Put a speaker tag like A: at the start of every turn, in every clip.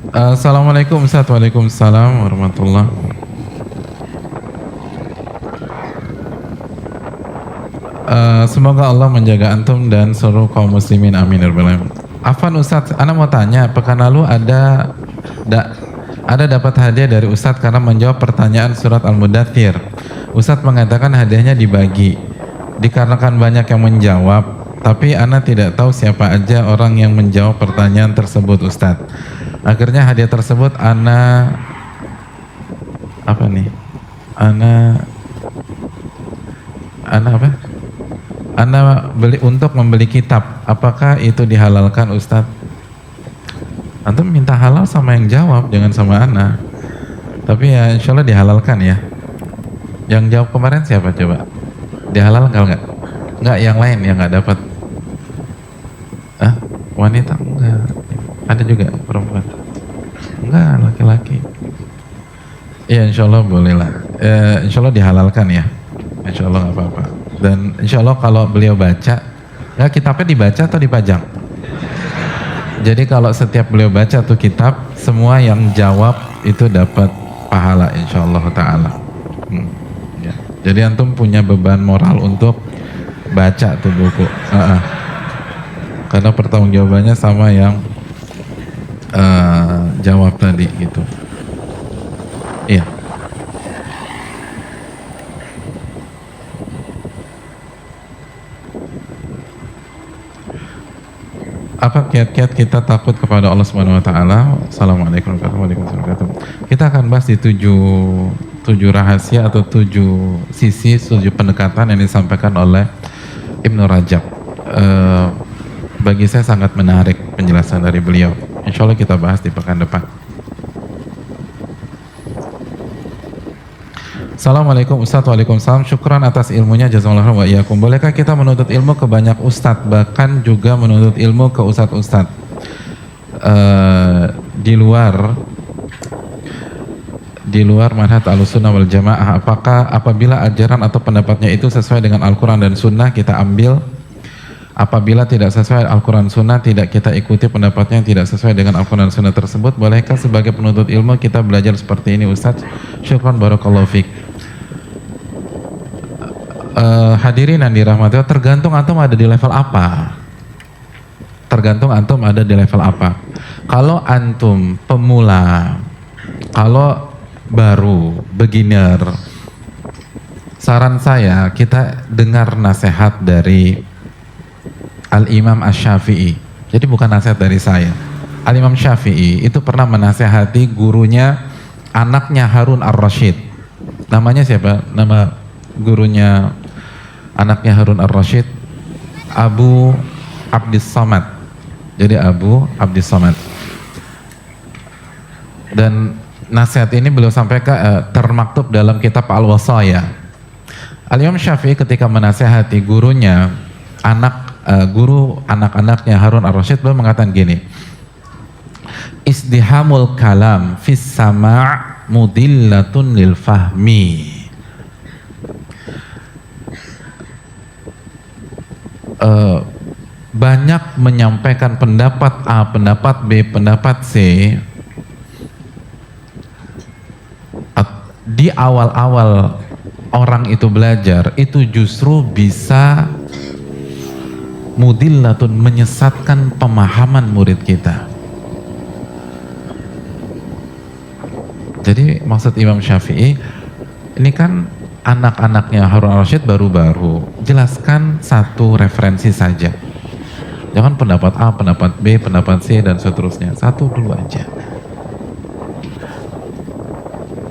A: Assalamualaikum Ustaz. Waalaikumsalam warahmatullah. Semoga Allah menjaga antum dan seluruh kaum muslimin, amin ya rabbal alamin. Afan Ustaz, ana mau tanya, pekan lalu ada dapat hadiah dari Ustaz karena menjawab pertanyaan surat Al-Mudaththir. Ustaz mengatakan hadiahnya dibagi. Dikarenakan banyak yang menjawab, tapi ana tidak tahu siapa aja orang yang menjawab pertanyaan tersebut Ustaz. Akhirnya hadiah tersebut ana apa nih? Ana apa? Ana beli untuk membeli kitab. Apakah itu dihalalkan Ustaz? Antum minta halal sama yang jawab, jangan sama ana. Tapi ya insya Allah dihalalkan ya. Yang jawab kemarin siapa coba? Dihalalkan nggak? Nggak, yang lain yang nggak dapat. Wanita enggak. Ada juga perempuan. Enggak, laki-laki. Iya insya Allah boleh lah. Insya Allah dihalalkan ya. Insya Allah nggak apa-apa. Dan insya Allah kalau beliau baca, ya kitabnya dibaca atau dipajang? Jadi kalau setiap beliau baca tuh kitab, semua yang jawab itu dapat pahala insya Allah ta'ala. Ya. Jadi antum punya beban moral untuk baca tuh buku. Karena pertanggungjawabannya sama yang jawab tadi gitu. Iya. Apa kiat-kiat kita takut kepada Allah Subhanahu wa taala? Assalamualaikum warahmatullahi wabarakatuh. Kita akan bahas di tujuh rahasia atau 7 sisi, 7 pendekatan yang disampaikan oleh Ibnu Rajab. Bagi saya sangat menarik penjelasan dari beliau. Insya Allah kita bahas di pekan depan. Assalamualaikum Ustaz. Waalaikumsalam. Syukran atas ilmunya, jazakallahu wa iyyakum. Bolehkah kita menuntut ilmu ke banyak ustadz, bahkan juga menuntut ilmu ke ustadz-ustadz di luar manhaj Ahlussunnah wal Jamaah? Apakah apabila ajaran atau pendapatnya itu sesuai dengan Al-Quran dan Sunnah kita ambil? Apabila tidak sesuai Al-Quran Sunnah, tidak kita ikuti pendapatnya yang tidak sesuai dengan Al-Quran Sunnah tersebut. Bolehkah sebagai penuntut ilmu kita belajar seperti ini Ustaz? Syukran barakallahu fiik. Hadirin yang dirahmati Allah, tergantung antum ada di level apa. Tergantung antum ada di level apa. Kalau antum pemula, kalau baru, beginner, saran saya kita dengar nasihat dari Al-Imam Asy-Syafi'i. Jadi bukan nasihat dari saya. Al-Imam Syafi'i itu pernah menasihati gurunya, anaknya Harun Ar-Rasyid. Namanya siapa? Nama gurunya anaknya Harun Ar-Rasyid, Abu Abdis Samad. Jadi Abu Abdis Samad. Dan nasihat ini beliau sampaikan termaktub dalam kitab Al-Wasaya. Al-Imam Syafi'i ketika menasihati gurunya, guru anak-anaknya Harun Ar-Rasyid, beliau mengatakan gini, isdihamul kalam fis sama' mudillatun lil fahmi. Banyak menyampaikan pendapat A, pendapat B, pendapat C di awal-awal orang itu belajar, itu justru bisa mudillatun, menyesatkan pemahaman murid kita. Jadi maksud Imam Syafi'i, ini kan anak-anaknya Harun Ar-Rasyid baru-baru, jelaskan satu referensi saja. Jangan pendapat A, pendapat B, pendapat C, dan seterusnya. Satu dulu aja.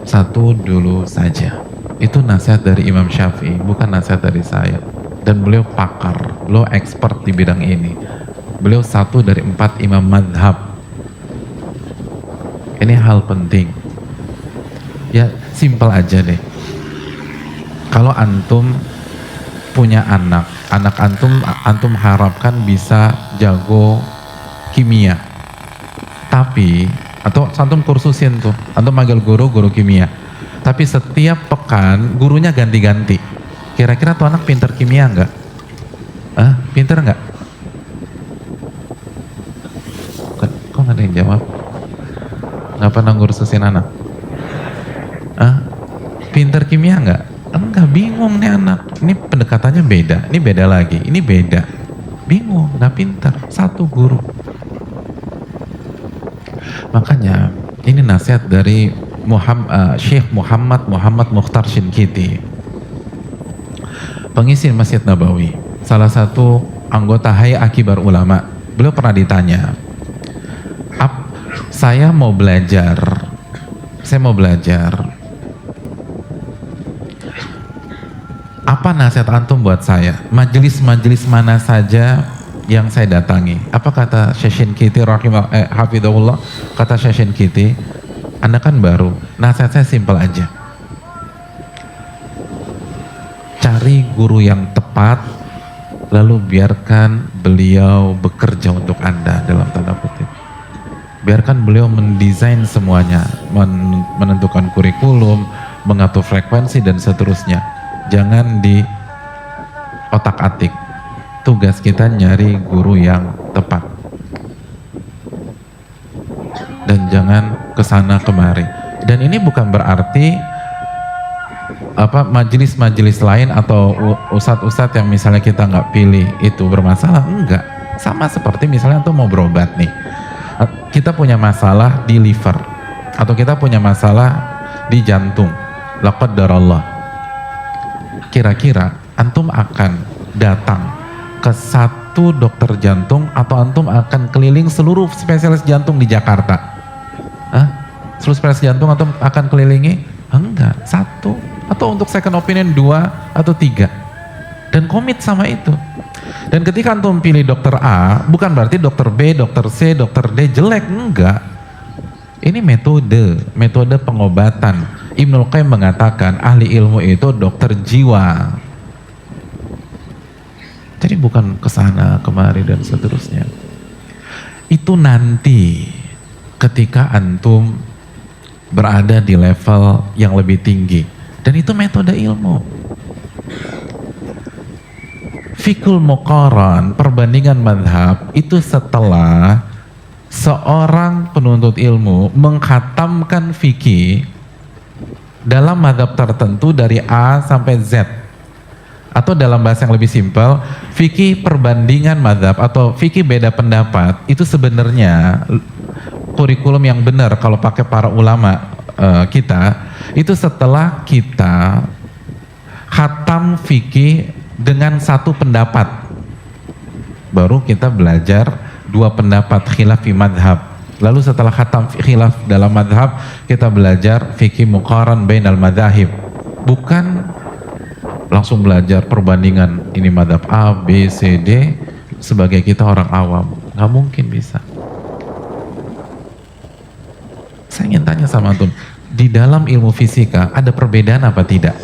A: Satu dulu saja. Itu nasihat dari Imam Syafi'i, bukan nasihat dari saya. Dan beliau pakar, beliau expert di bidang ini. Beliau satu dari 4 imam madhab. Ini hal penting. Ya simpel aja deh. Kalau antum punya anak antum harapkan bisa jago kimia. Tapi atau antum kursusin tuh, antum manggil guru kimia. Tapi setiap pekan gurunya ganti-ganti. Kira-kira tuh anak pinter kimia enggak? Pinter enggak? Kok nggak ada yang jawab? Nggak pernah ngurusin anak? Ah, pinter kimia nggak? Enggak, bingung nih anak. Ini pendekatannya beda, ini beda lagi, ini beda. Bingung, nggak pinter. Satu guru. Makanya ini nasihat dari Syekh Muhammad Mukhtar Shinkiti, pengisi Masjid Nabawi, salah satu anggota Hay'ah Kibar Ulama. Beliau pernah ditanya, saya mau belajar, apa nasihat antum buat saya? Majelis-majelis mana saja yang saya datangi? Apa kata Syekh Shinkiti hafidhahullah? Kata Syekh Shinkiti, Anda kan baru, nasihat saya simpel aja. Cari guru yang tepat, lalu biarkan beliau bekerja untuk Anda, dalam tanda kutip. Biarkan beliau mendesain semuanya, menentukan kurikulum, mengatur frekuensi dan seterusnya. Jangan di otak-atik. Tugas kita nyari guru yang tepat. Dan jangan kesana kemari. Dan ini bukan berarti majelis-majelis lain atau ustadz-ustadz yang misalnya kita nggak pilih itu bermasalah. Enggak. Sama seperti misalnya tuh mau berobat nih. Kita punya masalah di liver atau kita punya masalah di jantung. La qaddarallah. Kira-kira antum akan datang ke satu dokter jantung atau antum akan keliling seluruh spesialis jantung di Jakarta? Seluruh spesialis jantung antum akan kelilingi? Enggak, satu. Atau untuk second opinion 2 atau 3. Dan komit sama itu. Dan ketika antum pilih dokter A, bukan berarti dokter B, dokter C, dokter D jelek, enggak. Ini metode pengobatan. Ibnul Qayyim mengatakan ahli ilmu itu dokter jiwa. Jadi bukan kesana kemari dan seterusnya. Itu nanti ketika antum berada di level yang lebih tinggi. Dan itu metode ilmu. Fikul muqaran, perbandingan madhab, itu setelah seorang penuntut ilmu mengkhatamkan fikih dalam madhab tertentu dari A sampai Z. Atau dalam bahasa yang lebih simpel, fikih perbandingan madhab atau fikih beda pendapat, itu sebenarnya kurikulum yang benar kalau pakai para ulama kita, itu setelah kita khatam fikih dengan satu pendapat, baru kita belajar 2 pendapat khilaf fi madhab. Lalu setelah khatam khilaf dalam madhab, kita belajar fikih muqaran bainal madhahib. Bukan langsung belajar perbandingan ini madhab A, B, C, D sebagai kita orang awam. Nggak mungkin bisa. Saya ingin tanya sama antum, di dalam ilmu fisika ada perbedaan apa tidak?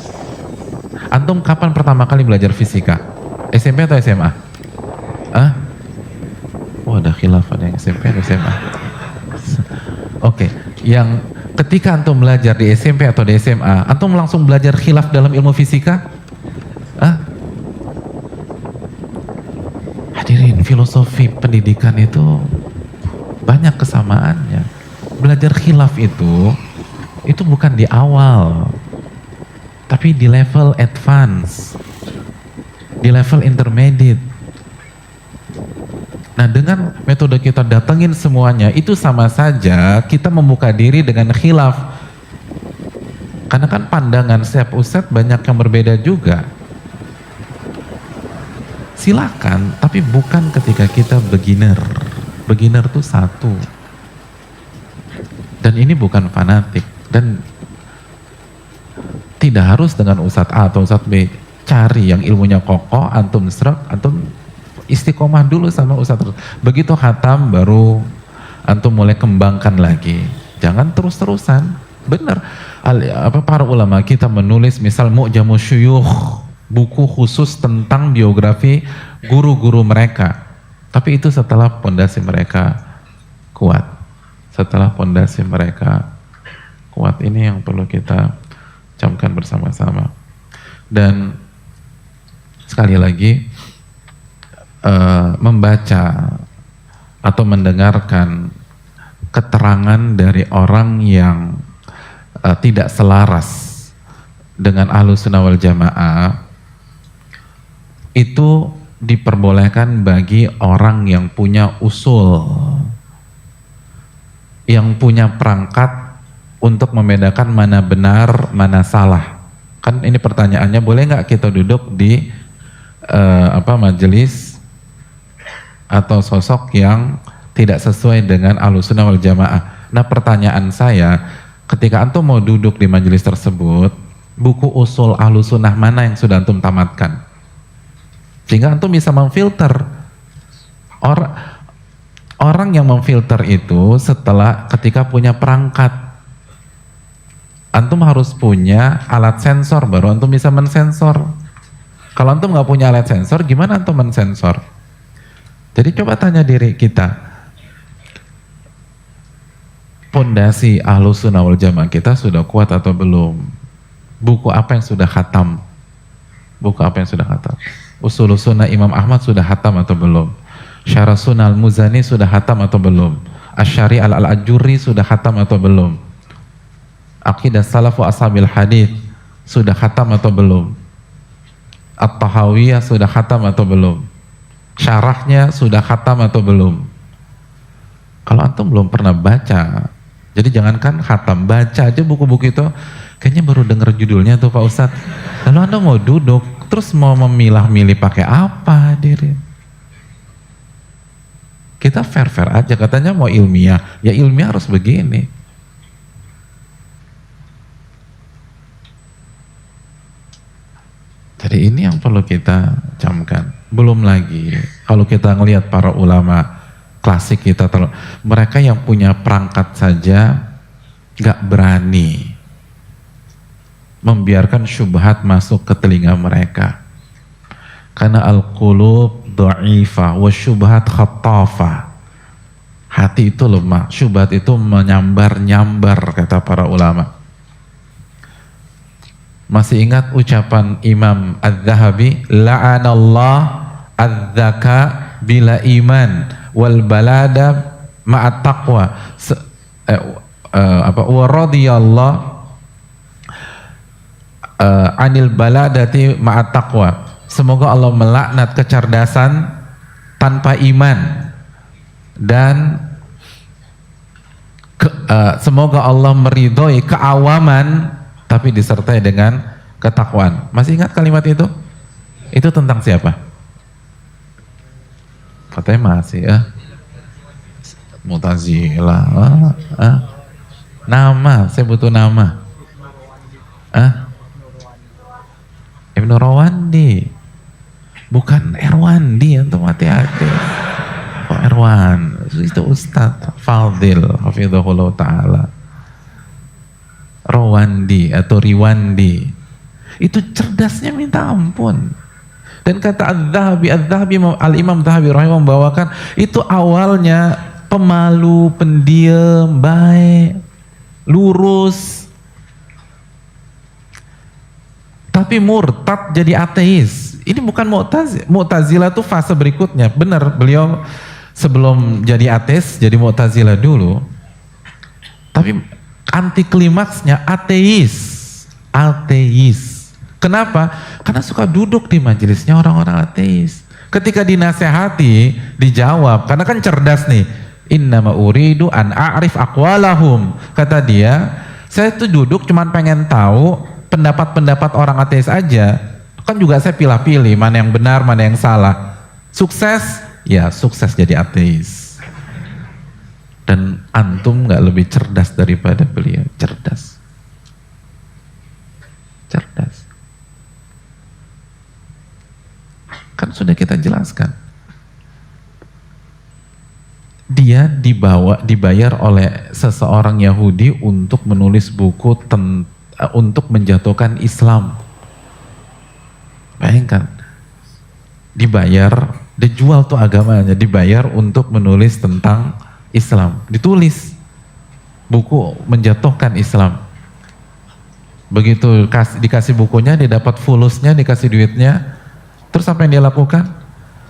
A: Antum kapan pertama kali belajar fisika? SMP atau SMA? Oh, ada khilaf, ada yang SMP atau SMA? Oke, yang ketika antum belajar di SMP atau di SMA, antum langsung belajar khilaf dalam ilmu fisika? Hadirin, filosofi pendidikan itu banyak kesamaannya. Belajar khilaf itu bukan di awal, tapi di level advance, di level intermediate. Nah, dengan metode kita datengin semuanya, itu sama saja kita membuka diri dengan khilaf. Karena kan pandangan setiap ustadz banyak yang berbeda juga. Silakan, tapi bukan ketika kita beginner. Beginner tuh satu. Dan ini bukan fanatik. Dan tidak harus dengan ustadz A atau ustadz B. Cari yang ilmunya kokoh, antum serak, antum istiqomah dulu sama ustadz. Begitu khatam baru antum mulai kembangkan lagi. Jangan terus-terusan. Benar. Para ulama kita menulis misal Mu'jamus Syuyukh, buku khusus tentang biografi guru-guru mereka. Tapi itu setelah pondasi mereka kuat. Setelah pondasi mereka kuat, ini yang perlu kita camkan bersama-sama. Dan sekali lagi, membaca atau mendengarkan keterangan dari orang yang tidak selaras dengan Ahlussunnah wal Jamaah itu diperbolehkan bagi orang yang punya usul, yang punya perangkat untuk membedakan mana benar, mana salah. Kan ini pertanyaannya, boleh nggak kita duduk di majelis atau sosok yang tidak sesuai dengan Ahlussunnah wal Jamaah. Nah, pertanyaan saya, ketika antum mau duduk di majelis tersebut, buku usul Ahlussunnah mana yang sudah antum tamatkan? Sehingga antum bisa memfilter. Orang yang memfilter itu setelah ketika punya perangkat. Antum harus punya alat sensor, baru antum bisa mensensor. Kalau antum nggak punya alat sensor, gimana antum mensensor? Jadi coba tanya diri kita, pondasi Ahlussunnah wal Jamaah kita sudah kuat atau belum? Buku apa yang sudah khatam? Buku apa yang sudah khatam? Ushul Sunnah Imam Ahmad sudah khatam atau belum? Syarah Sunnah Al-Muzani sudah khatam atau belum? Asy'ari Al-Ajurri sudah khatam atau belum? Aqidah Salafu Ashabil Hadith sudah khatam atau belum? At-Tahawiyah sudah khatam atau belum? Syarahnya sudah khatam atau belum? Kalau antum belum pernah baca, jadi jangankan khatam, baca aja buku-buku itu, kayaknya baru dengar judulnya tuh Pak Ustadz. Lalu anda mau duduk, terus mau memilah-milih pakai apa hadirin? Kita fair-fair aja, katanya mau ilmiah, ya ilmiah harus begini. Jadi ini yang perlu kita camkan. Belum lagi kalau kita ngelihat para ulama klasik kita, mereka yang punya perangkat saja gak berani membiarkan syubhat masuk ke telinga mereka. Karena al-qulub dha'ifah wa syubhat khattafah. Hati itu lemah, syubhat itu menyambar-nyambar, kata para ulama. Masih ingat ucapan Imam Az-Zahabi, la'anallah az-zaka bila iman wal balada ma'at taqwa. Wa radiyallah anil baladati ma'at taqwa. Semoga Allah melaknat kecerdasan tanpa iman, dan semoga Allah meridhoi keawaman tapi disertai dengan ketakwaan. Masih ingat kalimat itu? Itu tentang siapa? Katanya masih ya. Mu'tazilah. Nama, saya butuh nama. Ibnu Rawandi. Bukan Erwandi, antum hati-hati. Oh, Erwan, itu Ustadz Fadil hafizahullah ta'ala. Rawandi atau Riwandi, itu cerdasnya minta ampun. Dan kata Al-Zahabi Al-Imam Zahabi rahimahullah membawakan itu awalnya pemalu, pendiam, baik, lurus, tapi murtad jadi ateis. Ini bukan Mu'tazilah, tuh fase berikutnya. Benar, beliau sebelum jadi ateis jadi Mu'tazilah dulu, tapi anti klimaksnya ateis. Kenapa? Karena suka duduk di majelisnya orang-orang ateis. Ketika dinasehati, dijawab, karena kan cerdas nih. Innama uridu an a'rif aqwalahum. Kata dia, saya tuh duduk cuman pengen tahu pendapat-pendapat orang ateis aja. Kan juga saya pilih-pilih mana yang benar, mana yang salah. Sukses? Ya sukses jadi ateis. Dan antum gak lebih cerdas daripada beliau. Cerdas. Kan sudah kita jelaskan. Dia dibayar oleh seseorang Yahudi untuk menulis buku untuk menjatuhkan Islam. Bayangkan, dibayar, dijual tuh agamanya, dibayar untuk menulis tentang Islam, ditulis buku menjatuhkan Islam. Begitu dikasih bukunya, dia dapat fulusnya, dikasih duitnya, terus apa yang dia lakukan?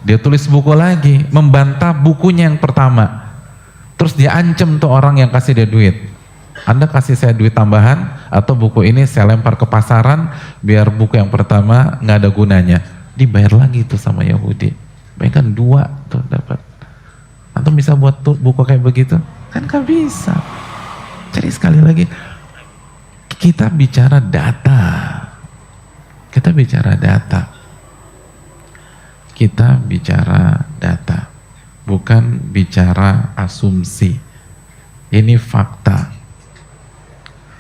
A: Dia tulis buku lagi, membantah bukunya yang pertama. Terus dia ancam tuh orang yang kasih dia duit. Anda kasih saya duit tambahan atau buku ini saya lempar ke pasaran biar buku yang pertama nggak ada gunanya. Dibayar lagi tuh sama Yahudi. Bayangkan 2 tuh dapat. Atau bisa buat tuh buku kayak begitu? Kan gak bisa. Jadi sekali lagi kita bicara data. Kita bicara data. Kita bicara data. Bukan bicara asumsi. Ini fakta.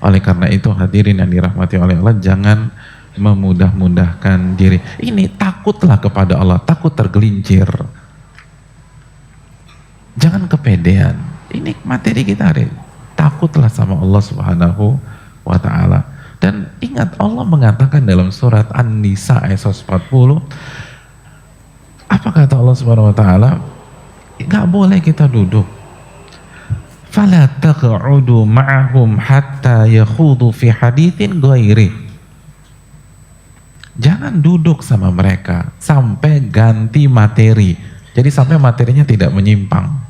A: Oleh karena itu hadirin yang dirahmati oleh Allah, jangan memudah-mudahkan diri. Ini takutlah kepada Allah, takut tergelincir. Jangan kepedean. Ini materi kita hari. Takutlah sama Allah Subhanahu wa ta'ala. Dan ingat Allah mengatakan dalam surat An-Nisa ayat 140, apa kata Allah Subhanahu wa ta'ala? Gak boleh kita duduk. Fala taq'udu ma'ahum hatta yakhudu fi haditsin ghairi. Jangan duduk sama mereka sampai ganti materi. Jadi sampai materinya tidak menyimpang.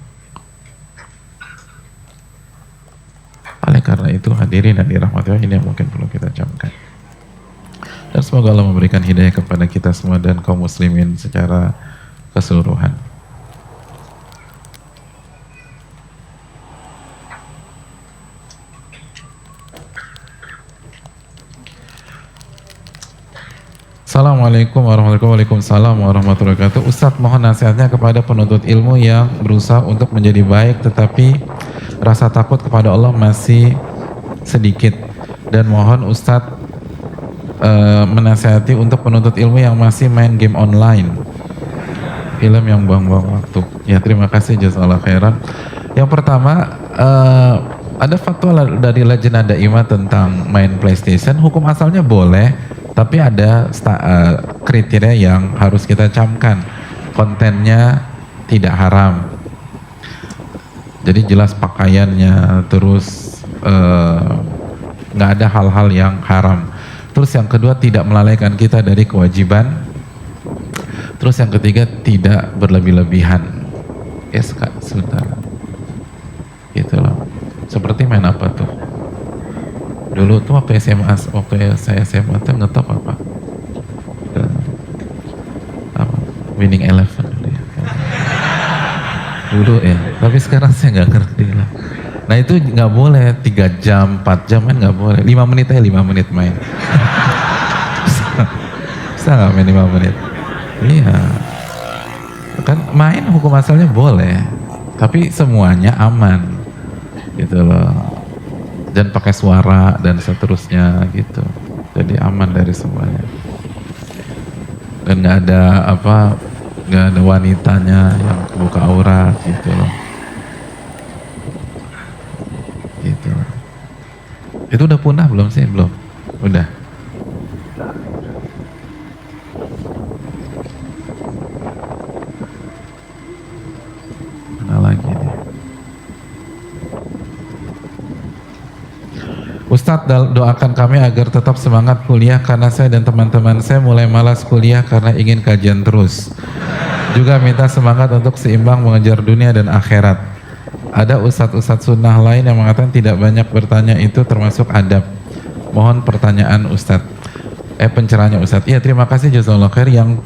A: Oleh karena itu hadirin dan dirahmati Allah, ini yang mungkin perlu kita camkan. Dan semoga Allah memberikan hidayah kepada kita semua dan kaum muslimin secara keseluruhan. Assalamualaikum warahmatullahi wabarakatuh. Ustadz, mohon nasihatnya kepada penuntut ilmu yang berusaha untuk menjadi baik tetapi rasa takut kepada Allah masih sedikit, dan mohon Ustadz menasihati untuk penuntut ilmu yang masih main game online, film yang buang-buang waktu. Ya, terima kasih, jazakallahu khairan. Yang pertama, ada fatwa dari Lajnah Daimah tentang main PlayStation. Hukum asalnya boleh, tapi ada kriteria yang harus kita camkan. Kontennya tidak haram. Jadi jelas pakaiannya, terus nggak ada hal-hal yang haram. Terus yang kedua, tidak melalaikan kita dari kewajiban. Terus yang ketiga, tidak berlebih-lebihan. Yes Kak, sebentar. Gitu loh. Seperti main apa tuh? Dulu tuh waktu saya SMA tuh ngetop apa? Winning Eleven dulu ya. Dulu ya, tapi sekarang saya nggak ngerti lah. Nah itu nggak boleh 3 jam, 4 jam kan nggak boleh. 5 menit aja, 5 menit main. Bisa nggak main 5 menit? Iya. Kan main hukum asalnya boleh, tapi semuanya aman. Gitu loh. Dan pakai suara dan seterusnya gitu. Jadi aman dari semuanya. Dan nggak ada wanitanya yang buka aurat gitu loh. Gitu. Itu udah punah belum sih? Belum. Udah. Mana lagi nih? Ustadz, doakan kami agar tetap semangat kuliah karena saya dan teman-teman saya mulai malas kuliah karena ingin kajian terus. Juga minta semangat untuk seimbang mengejar dunia dan akhirat. Ada ustadz-ustadz sunnah lain yang mengatakan tidak banyak bertanya itu termasuk adab. Mohon pertanyaan ustadz. Pencerahannya ustadz. Iya, terima kasih jazakallahu khair. Yang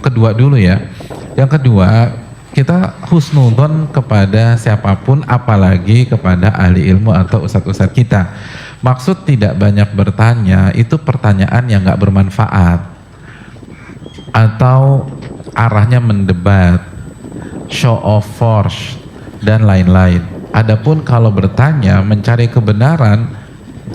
A: kedua dulu ya. Yang kedua, kita husnudzon kepada siapapun, apalagi kepada ahli ilmu atau ustadz-ustadz kita. Maksud tidak banyak bertanya itu pertanyaan yang nggak bermanfaat atau arahnya mendebat, show of force dan lain-lain. Adapun kalau bertanya mencari kebenaran,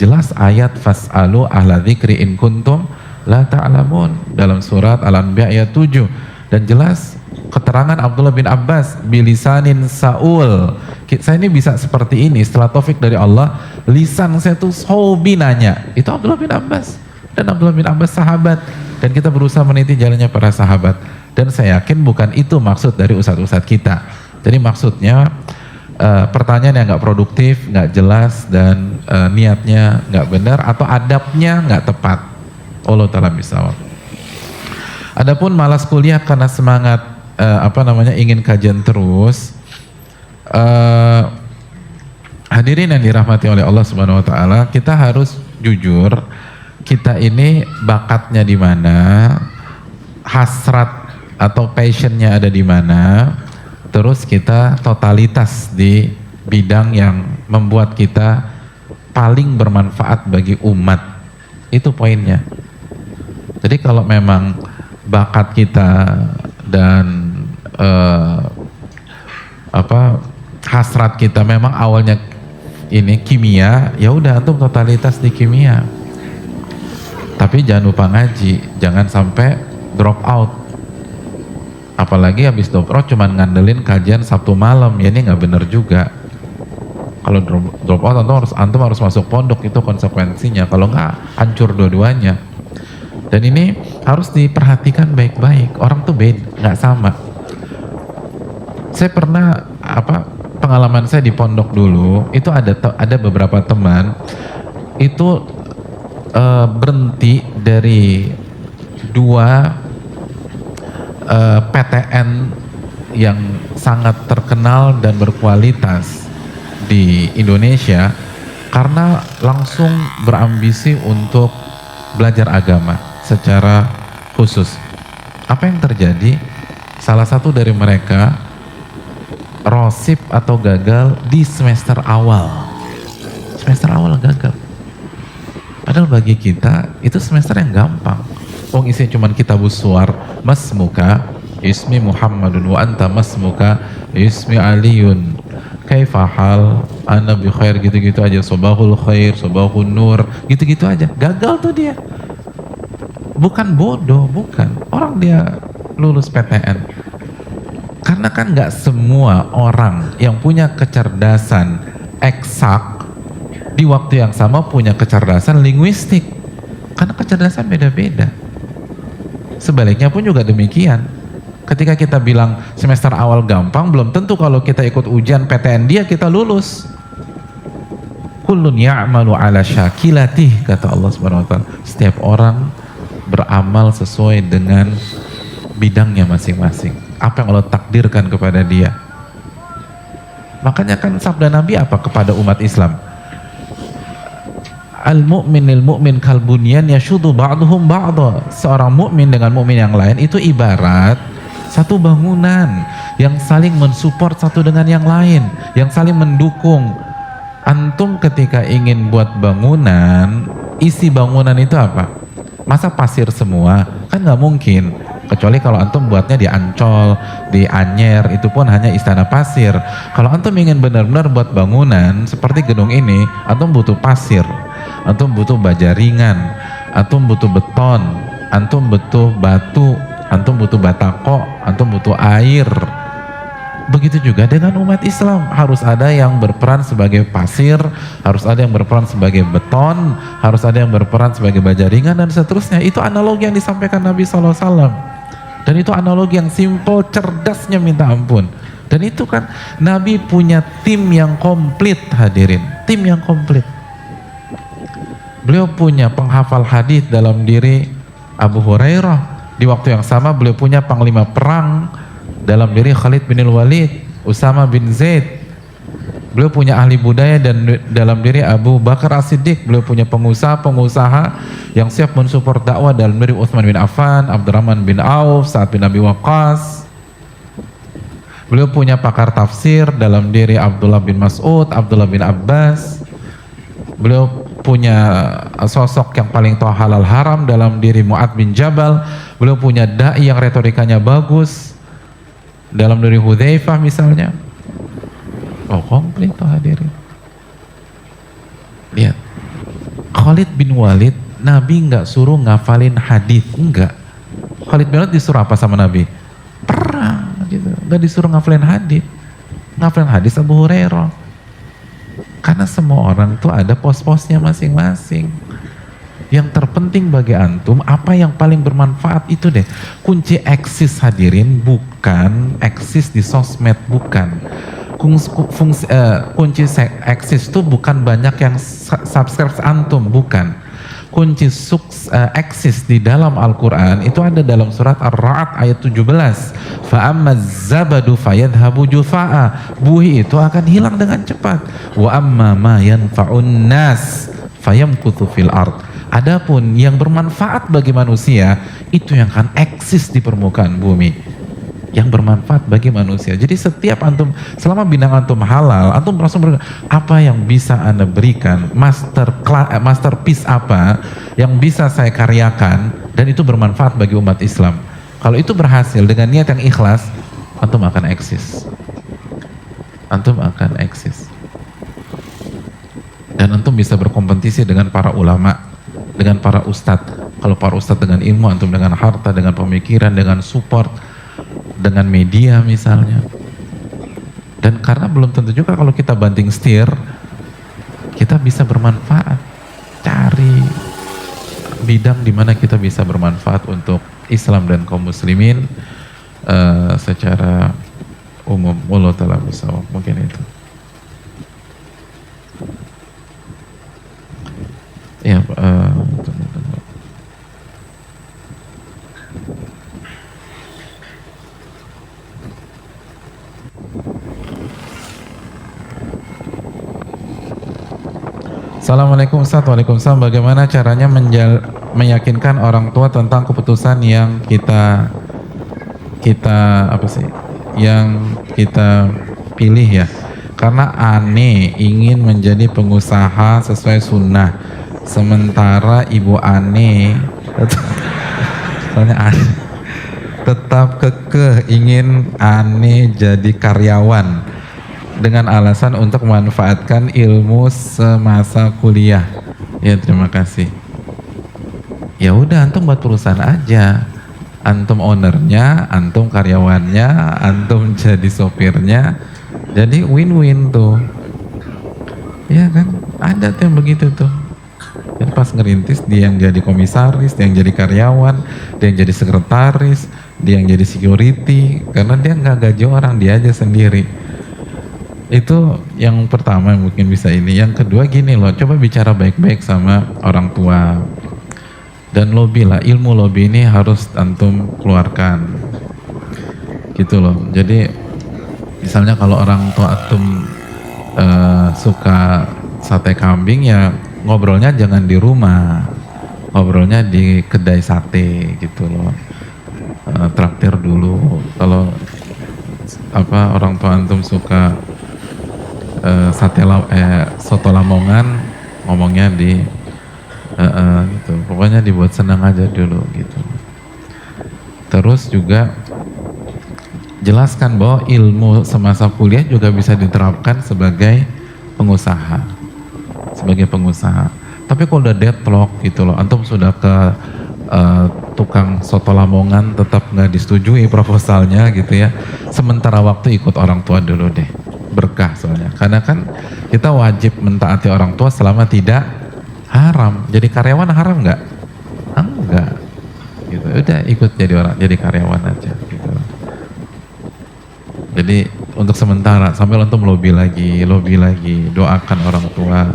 A: jelas ayat fas'alu ahla dzikri in kuntum la ta'lamun dalam surat Al-Anbiya ayat 7, dan jelas keterangan Abdullah bin Abbas bilisanin Saul. Saya ini bisa seperti ini setelah taufik dari Allah. Lisan saya tuh hobi nanya. Itu Abdullah bin Abbas. Dan Abdullah bin Abbas sahabat. Dan kita berusaha meniti jalannya para sahabat. Dan saya yakin bukan itu maksud dari ustadz-ustadz kita. Jadi maksudnya pertanyaan yang nggak produktif, nggak jelas, dan niatnya nggak benar atau adabnya nggak tepat. Allah ta'ala bisawab. Adapun malas kuliah karena semangat ingin kajian terus, Hadirin yang dirahmati oleh Allah Subhanahu wa taala, kita harus jujur, kita ini bakatnya di mana, hasrat atau passionnya ada di mana, terus kita totalitas di bidang yang membuat kita paling bermanfaat bagi umat. Itu poinnya. Jadi kalau memang bakat kita dan hasrat kita memang awalnya ini kimia, ya udah antum totalitas di kimia. Tapi jangan lupa ngaji, jangan sampai drop out. Apalagi habis drop out cuman ngandelin kajian Sabtu malam, ya ini nggak bener juga. Kalau drop out antum harus masuk pondok, itu konsekuensinya. Kalau nggak hancur dua-duanya. Dan ini harus diperhatikan baik-baik. Orang tuh beda, nggak sama. Saya pernah pengalaman saya di pondok dulu, itu ada beberapa teman itu berhenti dari 2 PTN yang sangat terkenal dan berkualitas di Indonesia karena langsung berambisi untuk belajar agama secara khusus. Apa yang terjadi? Salah satu dari mereka rosip atau gagal di semester awal. Semester awal gagal. Padahal bagi kita itu semester yang gampang. Isinya cuma kitabus suar, masmuka ismi Muhammadun wa anta masmuka ismi Aliun. Kaifahal ana bi khair, gitu-gitu aja. Sobahul khair, sobahul nur, gitu-gitu aja. Gagal tuh dia. Bukan bodoh, bukan. Orang dia lulus PTN. Karena kan nggak semua orang yang punya kecerdasan eksak di waktu yang sama punya kecerdasan linguistik. Karena kecerdasan beda-beda. Sebaliknya pun juga demikian. Ketika kita bilang semester awal gampang, belum tentu kalau kita ikut ujian PTN dia kita lulus. Kullun ya'malu ala syakilatih, kata Allah Subhanahu wa taala. Setiap orang beramal sesuai dengan bidangnya masing-masing. Apa yang Allah takdirkan kepada dia. Makanya kan sabda Nabi apa kepada umat Islam? Al-mu'minil mu'min kal bunyan yashuddu ba'duhum ba'dha. Seorang mukmin dengan mukmin yang lain itu ibarat satu bangunan yang saling mensupport satu dengan yang lain, yang saling mendukung. Antum ketika ingin buat bangunan, isi bangunan itu apa? Masa pasir semua? Kan nggak mungkin. Kecuali kalau antum buatnya di Ancol, di Anyer, itu pun hanya istana pasir. Kalau antum ingin benar-benar buat bangunan seperti gedung ini, antum butuh pasir, antum butuh baja ringan, antum butuh beton, antum butuh batu, antum butuh batako, antum butuh air. Begitu juga dengan umat Islam, harus ada yang berperan sebagai pasir, harus ada yang berperan sebagai beton, harus ada yang berperan sebagai baja ringan, dan seterusnya. Itu analogi yang disampaikan Nabi SAW. Dan itu analogi yang simpel, cerdasnya minta ampun. Dan itu kan Nabi punya tim yang komplit, hadirin, tim yang komplit. Beliau punya penghafal hadis dalam diri Abu Hurairah. Di waktu yang sama beliau punya panglima perang dalam diri Khalid bin Walid, Usama bin Zaid. Beliau punya ahli budaya dan dalam diri Abu Bakar As-Siddiq. Beliau punya pengusaha-pengusaha yang siap mensupport dakwah dalam diri Utsman bin Affan, Abdurrahman bin Auf, Sa'ad bin Abi Waqqas. Beliau punya pakar tafsir dalam diri Abdullah bin Mas'ud, Abdullah bin Abbas. Beliau punya sosok yang paling tahu halal haram dalam diri Mu'adz bin Jabal. Beliau punya dai yang retorikanya bagus dalam diri Hudzaifah misalnya. Oh, komplit tuh hadirin. Lihat, Khalid bin Walid, Nabi nggak suruh ngafalin hadis, enggak. Khalid bin Walid disuruh apa sama Nabi? Perang, gitu. Nggak disuruh ngafalin hadis. Ngafalin hadis Abu Hurairah. Karena semua orang tuh ada pos-posnya masing-masing. Yang terpenting bagi antum, apa yang paling bermanfaat itu deh. Kunci eksis hadirin bukan eksis di sosmed, bukan. Kunci eksis itu bukan banyak yang subscribe antum, bukan. kunci eksis di dalam Al-Quran itu ada dalam surat Ar-Ra'd ayat 17. Fa'ammaz zabadu fayadhabu jufa'a. Buih itu akan hilang dengan cepat. Wa amma ma yanfa'un nas fayamkuthu fil ard. Adapun yang bermanfaat bagi manusia itu yang akan eksis di permukaan bumi, yang bermanfaat bagi manusia. Jadi setiap antum, selama bidang antum halal, antum langsung apa yang bisa anda berikan, masterpiece apa yang bisa saya karyakan dan itu bermanfaat bagi umat Islam. Kalau itu berhasil dengan niat yang ikhlas, antum akan eksis. Antum akan eksis. Dan antum bisa berkompetisi dengan para ulama, dengan para ustadz. Kalau para ustadz dengan ilmu, antum dengan harta, dengan pemikiran, dengan support, dengan media misalnya. Dan karena belum tentu juga kalau kita banting setir kita bisa bermanfaat. Cari bidang di mana kita bisa bermanfaat untuk Islam dan kaum muslimin secara umum. Wallahu ta'ala bisawab. Mungkin itu. Ya, Assalamualaikum Ustaz. Waalaikumsalam. Bagaimana caranya meyakinkan orang tua tentang keputusan yang kita pilih ya? Karena Ane ingin menjadi pengusaha sesuai sunnah, sementara ibu Ane tetap kekeh ingin Ane jadi karyawan dengan alasan untuk memanfaatkan ilmu semasa kuliah. Ya, terima kasih. Ya udah, antum buat perusahaan aja. Antum ownernya, antum karyawannya, antum jadi sopirnya. Jadi win-win tuh. Ya kan? Ada tuh yang begitu tuh. Dan pas ngerintis, dia yang jadi komisaris, dia yang jadi karyawan, dia yang jadi sekretaris, dia yang jadi security. Karena dia nggak gaji orang, dia aja sendiri. Itu yang pertama yang mungkin bisa ini. Yang kedua gini loh, coba bicara baik-baik sama orang tua dan lobby lah, ilmu lobby ini harus antum keluarkan gitu loh. Jadi misalnya kalau orang tua antum suka sate kambing, ya ngobrolnya jangan di rumah, ngobrolnya di kedai sate gitu loh. Traktir dulu. Kalau orang tua antum suka soto Lamongan, ngomongnya di gitu. Pokoknya dibuat senang aja dulu gitu. Terus juga jelaskan bahwa ilmu semasa kuliah juga bisa diterapkan sebagai pengusaha. Tapi kalau udah deadlock gitu loh, antum sudah ke tukang soto Lamongan tetap nggak disetujui proposalnya gitu ya. Sementara waktu ikut orang tua dulu deh. Berkah soalnya, karena kan kita wajib mentaati orang tua selama tidak haram. Jadi karyawan haram nggak? Enggak. Gitu. Udah ikut jadi karyawan aja. Gitu. Jadi untuk sementara sambil antum lobby lagi, doakan orang tua,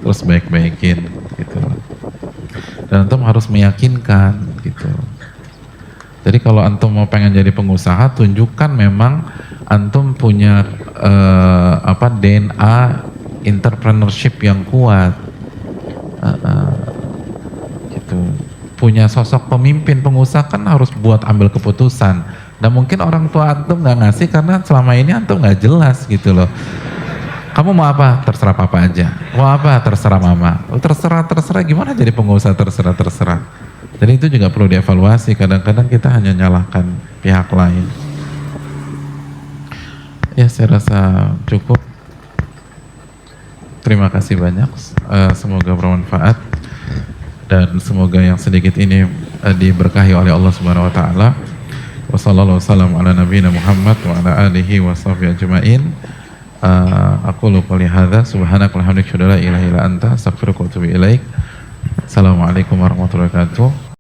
A: terus baik-baikin gitu. Dan antum harus meyakinkan gitu. Jadi kalau antum mau pengen jadi pengusaha, tunjukkan memang antum punya DNA entrepreneurship yang kuat, gitu. Punya sosok pemimpin pengusaha kan harus buat ambil keputusan. Dan mungkin orang tua antum nggak ngasih karena selama ini antum nggak jelas gitu loh. Kamu mau apa? Terserah papa aja. Mau apa? Terserah mama. Terserah gimana jadi pengusaha terserah. Dan itu juga perlu dievaluasi. Kadang-kadang kita hanya nyalahkan pihak lain. Ya, saya rasa cukup. Terima kasih banyak. Semoga bermanfaat dan semoga yang sedikit ini diberkahi oleh Allah Subhanahu wa taala. Wassallallahu wasallam ala nabiyina Muhammad wa ala alihi wa sahbihi ajmain. Aqulu qouli hadza subhanaka walhamdulillah la ilaha illa anta astaghfiruka wa atubu ilaik. Assalamualaikum warahmatullahi wabarakatuh.